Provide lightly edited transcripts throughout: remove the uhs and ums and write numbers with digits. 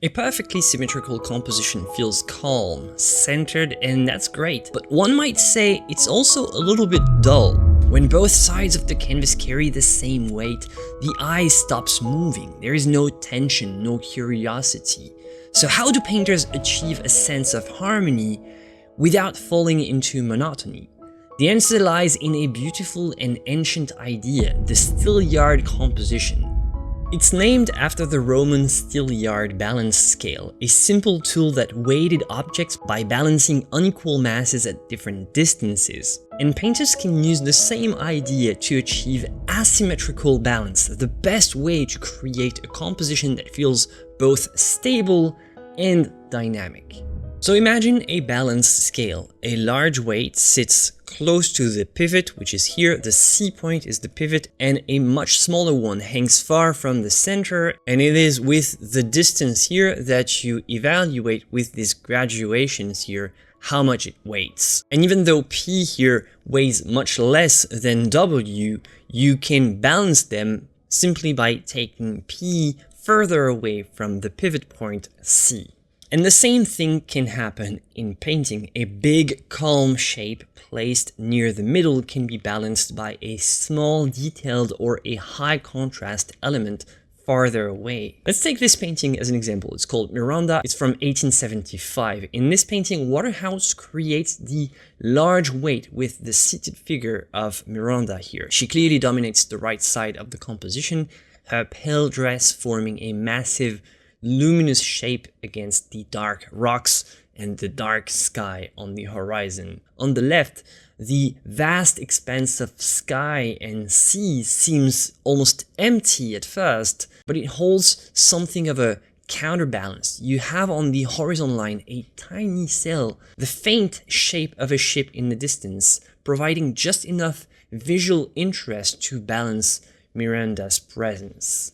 A perfectly symmetrical composition feels calm, centered, and that's great. But one might say it's also a little bit dull. When both sides of the canvas carry the same weight, the eye stops moving. There is no tension, no curiosity. So how do painters achieve a sense of harmony without falling into monotony? The answer lies in a beautiful and ancient idea, the Steelyard composition. It's named after the Roman Steelyard balance scale, a simple tool that weighted objects by balancing unequal masses at different distances. And painters can use the same idea to achieve asymmetrical balance, the best way to create a composition that feels both stable and dynamic. So imagine a balance scale. A large weight sits close to the pivot, which is here, the C point is the pivot, and a much smaller one hangs far from the center, and it is with the distance here that you evaluate with these graduations here how much it weighs. And even though P here weighs much less than W, you can balance them simply by taking P further away from the pivot point C. And the same thing can happen in painting. A big, calm shape placed near the middle can be balanced by a small, detailed, or a high contrast element farther away. Let's take this painting as an example. It's called Miranda. It's from 1875. In this painting, Waterhouse creates the large weight with the seated figure of Miranda here. She clearly dominates the right side of the composition, her pale dress forming a massive luminous shape against the dark rocks and the dark sky on the horizon. On the left, the vast expanse of sky and sea seems almost empty at first, but it holds something of a counterbalance. You have on the horizon line a tiny sail, the faint shape of a ship in the distance, providing just enough visual interest to balance Miranda's presence.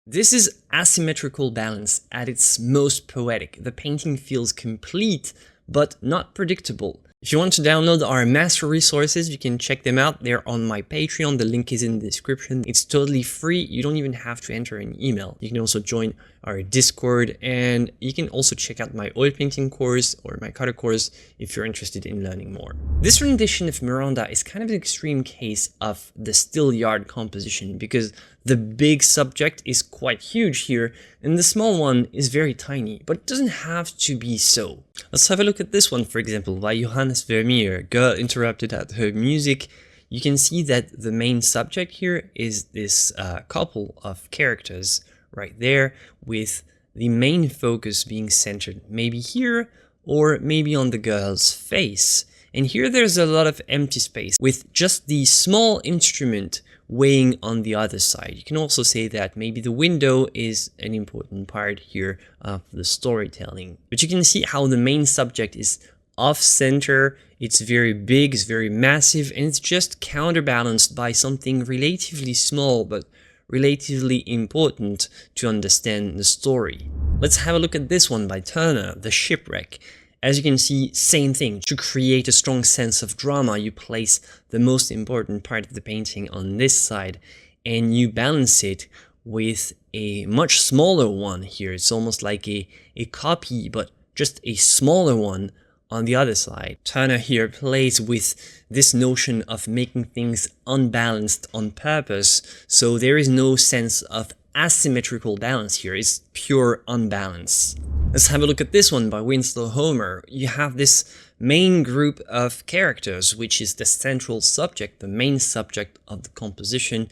This is asymmetrical balance at its most poetic. The painting feels complete, but not predictable. If you want to download our master resources, you can check them out. They're on my Patreon. The link is in the description. It's totally free. You don't even have to enter an email. You can also join our Discord, and you can also check out my oil painting course or my color course if you're interested in learning more. This rendition of Miranda is kind of an extreme case of the Steelyard composition because the big subject is quite huge here and the small one is very tiny, but it doesn't have to be so. Let's have a look at this one, for example, by Johannes Vermeer, Girl Interrupted at Her Music. You can see that the main subject here is this couple of characters right there, with the main focus being centered maybe here or maybe on the girl's face. And here there's a lot of empty space with just the small instrument weighing on the other side. You can also say that maybe the window is an important part here of the storytelling. But you can see how the main subject is off center, it's very big, it's very massive, and it's just counterbalanced by something relatively small but relatively important to understand the story. Let's have a look at this one by Turner, The Shipwreck. As you can see, same thing. To create a strong sense of drama, you place the most important part of the painting on this side and you balance it with a much smaller one here. It's almost like a copy, but just a smaller one on the other side. Turner here plays with this notion of making things unbalanced on purpose, so there is no sense of asymmetrical balance here. It's pure unbalance. Let's have a look at this one by Winslow Homer. You have this main group of characters, which is the central subject, the main subject of the composition,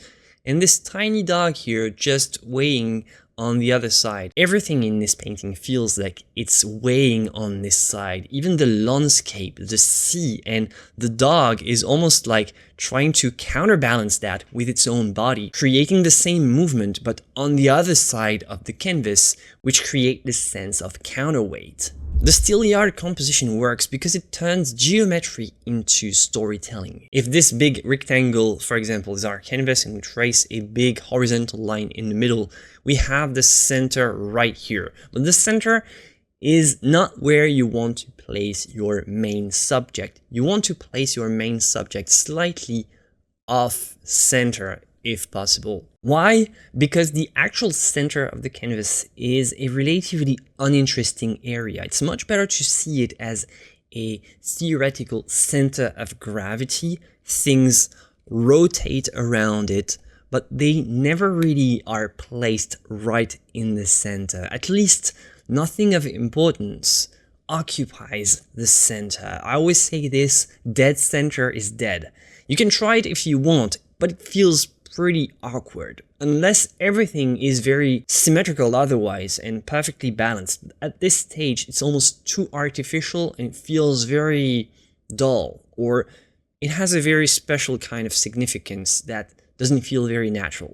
and this tiny dog here just weighing on the other side. Everything in this painting feels like it's weighing on this side. Even the landscape, the sea, and the dog is almost like trying to counterbalance that with its own body, creating the same movement but on the other side of the canvas, which create this sense of counterweight. The Steelyard composition works because it turns geometry into storytelling. If this big rectangle, for example, is our canvas and we trace a big horizontal line in the middle, we have the center right here. But the center is not where you want to place your main subject. You want to place your main subject slightly off center. if possible. Why? Because the actual center of the canvas is a relatively uninteresting area. It's much better to see it as a theoretical center of gravity. Things rotate around it, but they never really are placed right in the center. At least nothing of importance occupies the center. I always say this: dead center is dead. You can try it if you want, but it feels pretty awkward, unless everything is very symmetrical otherwise and perfectly balanced. At this stage, it's almost too artificial and feels very dull, or it has a very special kind of significance that doesn't feel very natural.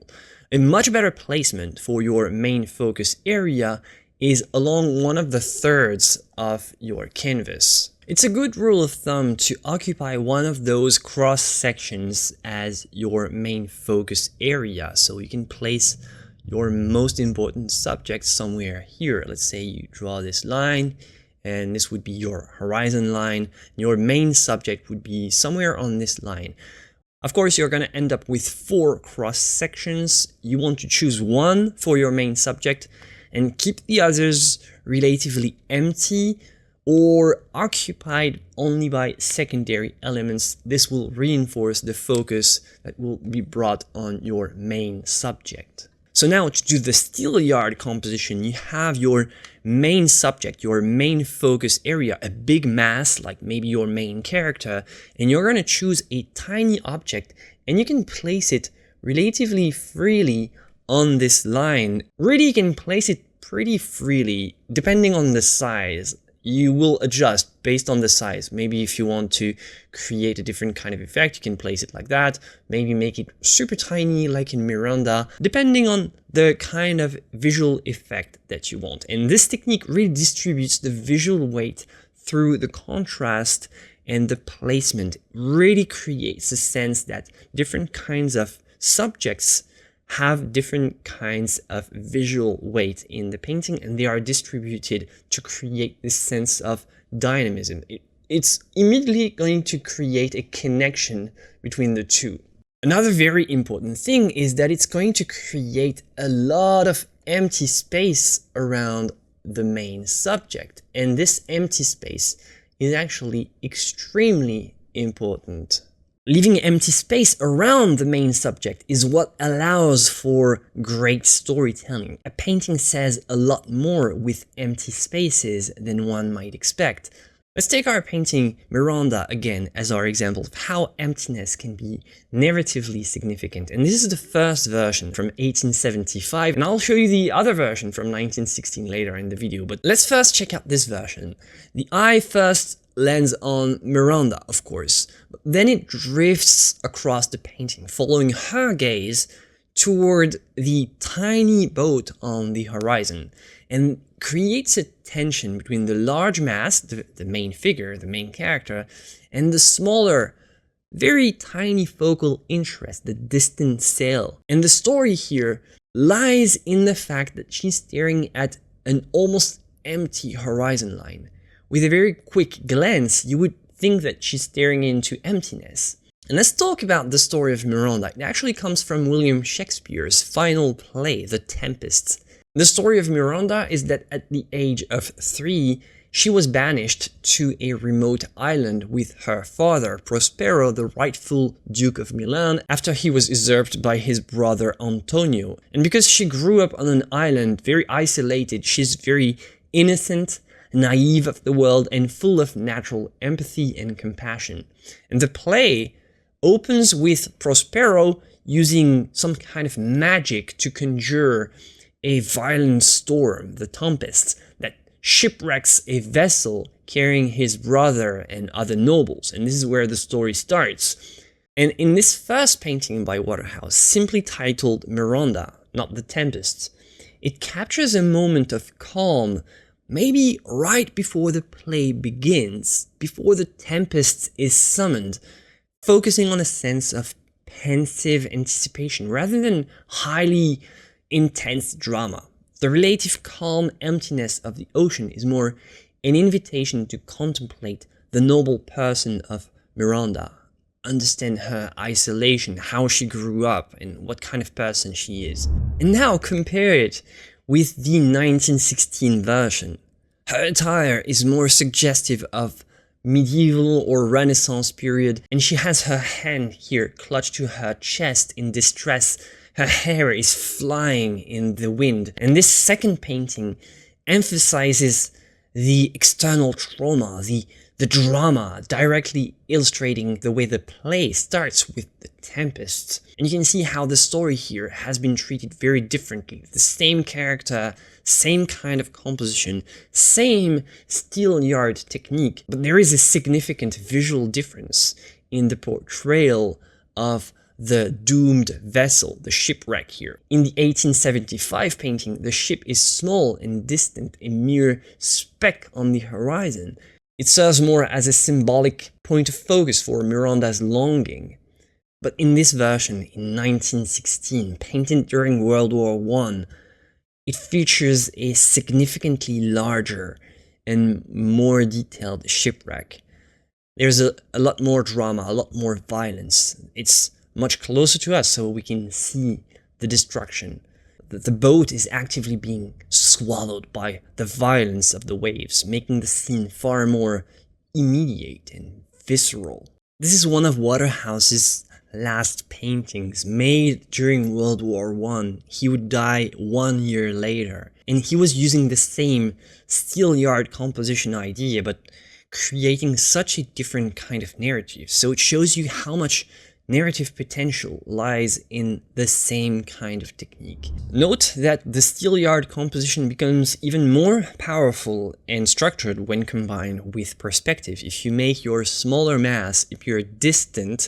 A much better placement for your main focus area is along one of the thirds of your canvas. It's a good rule of thumb to occupy one of those cross sections as your main focus area, so you can place your most important subject somewhere here. Let's say you draw this line, and this would be your horizon line. Your main subject would be somewhere on this line. Of course, you're going to end up with 4 cross sections. You want to choose one for your main subject and keep the others relatively empty or occupied only by secondary elements. This will reinforce the focus that will be brought on your main subject. So now to do the Steelyard composition, you have your main subject, your main focus area, a big mass like maybe your main character, and you're going to choose a tiny object and you can place it relatively freely on this line. Really, you can place it pretty freely depending on the size. You will adjust based on the size. Maybe if you want to create a different kind of effect, you can place it like that. Maybe make it super tiny like in Miranda, depending on the kind of visual effect that you want. And this technique really distributes the visual weight through the contrast and the placement. It really creates a sense that different kinds of subjects have different kinds of visual weight in the painting, and they are distributed to create this sense of dynamism. It's immediately going to create a connection between the two. Another very important thing is that it's going to create a lot of empty space around the main subject, and this empty space is actually extremely important. Leaving empty space around the main subject is what allows for great storytelling. A painting says a lot more with empty spaces than one might expect. Let's take our painting Miranda again as our example of how emptiness can be narratively significant. And this is the first version from 1875, and I'll show you the other version from 1916 later in the video. But let's first check out this version. The eye first lands on Miranda, of course, but then it drifts across the painting, following her gaze toward the tiny boat on the horizon, and creates a tension between the large mass, the main figure, the main character, and the smaller, very tiny focal interest, the distant sail. And the story here lies in the fact that she's staring at an almost empty horizon line. With a very quick glance, you would think that she's staring into emptiness. And let's talk about the story of Miranda. It actually comes from William Shakespeare's final play, The Tempest. The story of Miranda is that at the age of 3, she was banished to a remote island with her father, Prospero, the rightful Duke of Milan, after he was usurped by his brother Antonio. And because she grew up on an island, very isolated, she's very innocent, naive of the world, and full of natural empathy and compassion. And the play opens with Prospero using some kind of magic to conjure a violent storm, the Tempest, that shipwrecks a vessel carrying his brother and other nobles. And this is where the story starts. And in this first painting by Waterhouse, simply titled Miranda, not The Tempest, it captures a moment of calm, maybe right before the play begins, before the Tempest is summoned, focusing on a sense of pensive anticipation rather than highly intense drama. The relative calm emptiness of the ocean is more an invitation to contemplate the noble person of Miranda. understand her isolation, how she grew up, and what kind of person she is. And now compare it with the 1916 version. Her attire is more suggestive of medieval or Renaissance period, and she has her hand here clutched to her chest in distress. Her hair is flying in the wind. And this second painting emphasizes the external trauma, the drama, directly illustrating the way the play starts with the Tempest. And you can see how the story here has been treated very differently. The same character, same kind of composition, same Steelyard technique, but there is a significant visual difference in the portrayal of the doomed vessel, the shipwreck here. In the 1875 painting, the ship is small and distant, a mere speck on the horizon. It serves more as a symbolic point of focus for Miranda's longing. But in this version, in 1916, painted during World War I, it features a significantly larger and more detailed shipwreck. There's a lot more drama, a lot more violence. It's much closer to us, so we can see the destruction. The boat is actively being swallowed by the violence of the waves, making the scene far more immediate and visceral. This is one of Waterhouse's last paintings, made during World War I. He would die 1 year later, and he was using the same Steelyard composition idea, but creating such a different kind of narrative. So it shows you how much narrative potential lies in the same kind of technique. Note that the Steelyard composition becomes even more powerful and structured when combined with perspective. If you make your smaller mass appear distant,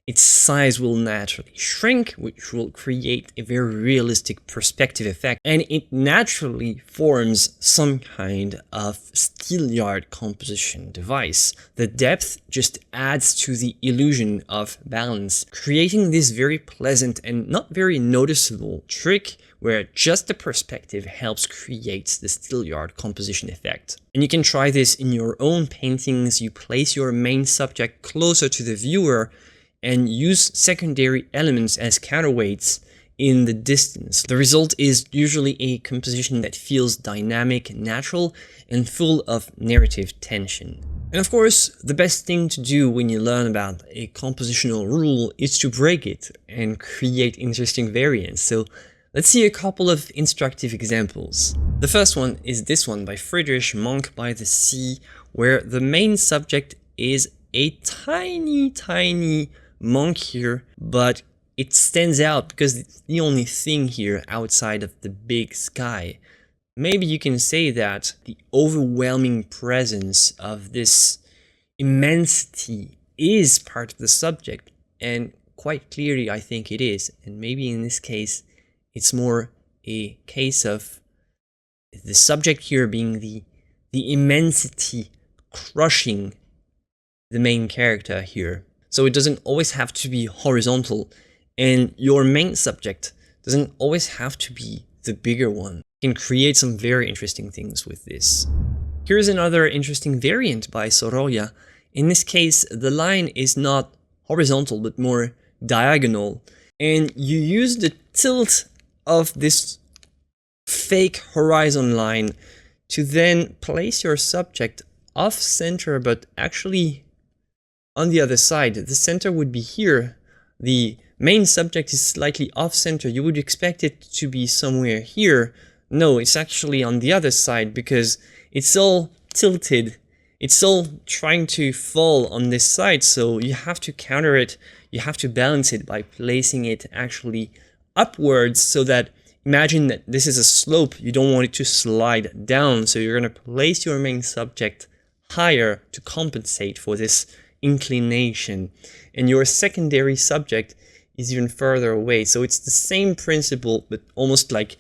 its size will naturally shrink, which will create a very realistic perspective effect, and it naturally forms some kind of Steelyard composition device. The depth just adds to the illusion of balance, creating this very pleasant and not very noticeable trick where just the perspective helps create the Steelyard composition effect. And you can try this in your own paintings. You place your main subject closer to the viewer and use secondary elements as counterweights in the distance. The result is usually a composition that feels dynamic, natural, and full of narrative tension. And of course, the best thing to do when you learn about a compositional rule is to break it and create interesting variants. So let's see a couple of instructive examples. The first one is this one by Friedrich Monk by the Sea, where the main subject is a tiny monk here, but it stands out because it's the only thing here outside of the big sky. Maybe you can say that the overwhelming presence of this immensity is part of the subject, and quite clearly I think it is. And maybe in this case it's more a case of the subject here being the immensity crushing the main character here. So it doesn't always have to be horizontal, and your main subject doesn't always have to be the bigger one. You can create some very interesting things with this. Here's another interesting variant by Sorolla. In this case, the line is not horizontal but more diagonal, and you use the tilt of this fake horizon line to then place your subject off center, but actually on the other side. The center would be here. The main subject is slightly off center. You would expect it to be somewhere here. No, it's actually on the other side because it's all tilted. It's all trying to fall on this side, so you have to counter it. You have to balance it by placing it actually upwards, so that imagine that this is a slope. You don't want it to slide down, so you're going to place your main subject higher to compensate for this inclination, and your secondary subject is even further away. So it's the same principle, but almost like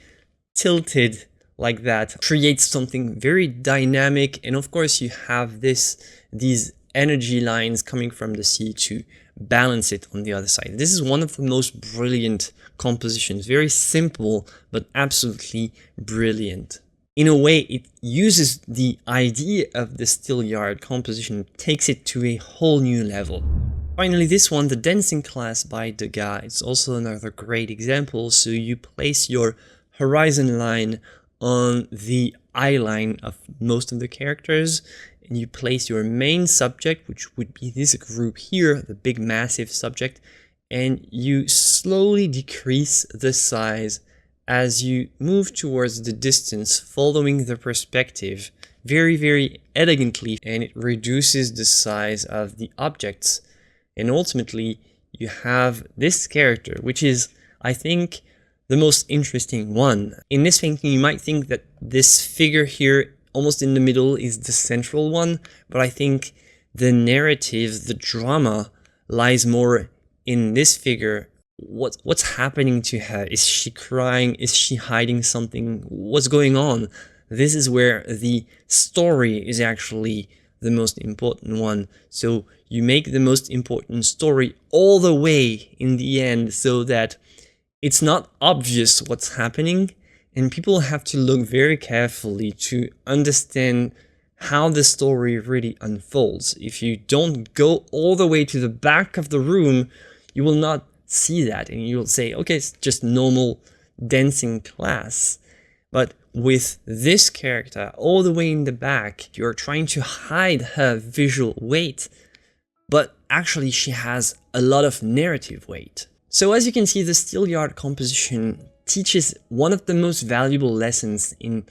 tilted like that. Creates something very dynamic, and of course you have these energy lines coming from the sea to balance it on the other side. This is one of the most brilliant compositions. Very simple, but absolutely brilliant. In a way, it uses the idea of the Steelyard composition, takes it to a whole new level. Finally, this one, the Dancing Class by Degas, it's also another great example. So you place your horizon line on the eye line of most of the characters, and you place your main subject, which would be this group here, the big massive subject, and you slowly decrease the size as you move towards the distance, following the perspective very, very elegantly, and it reduces the size of the objects. And ultimately, you have this character, which is, I think, the most interesting one. In this painting, you might think that this figure here, almost in the middle, is the central one, but I think the narrative, the drama, lies more in this figure. What's happening to her? Is she crying? Is she hiding something? What's going on? This is where the story is actually the most important one. So you make the most important story all the way in the end so that it's not obvious what's happening, and people have to look very carefully to understand how the story really unfolds. If you don't go all the way to the back of the room, you will not see that, and you'll say, okay, it's just normal dancing class. But with this character all the way in the back, you're trying to hide her visual weight, but actually she has a lot of narrative weight. So as you can see, the Steelyard composition teaches one of the most valuable lessons in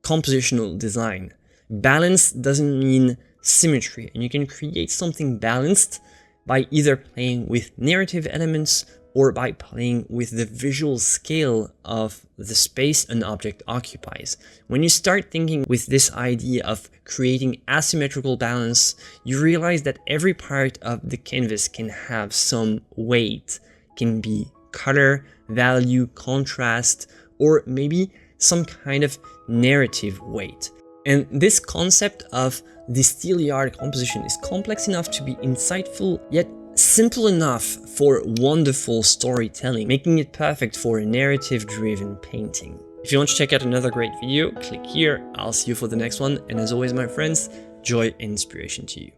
compositional design. Balance doesn't mean symmetry, and you can create something balanced by either playing with narrative elements or by playing with the visual scale of the space an object occupies. When you start thinking with this idea of creating asymmetrical balance, you realize that every part of the canvas can have some weight, can be color, value, contrast, or maybe some kind of narrative weight. And this concept of the Steelyard composition is complex enough to be insightful, yet simple enough for wonderful storytelling, making it perfect for a narrative-driven painting. If you want to check out another great video, click here. I'll see you for the next one, and as always, my friends, joy and inspiration to you.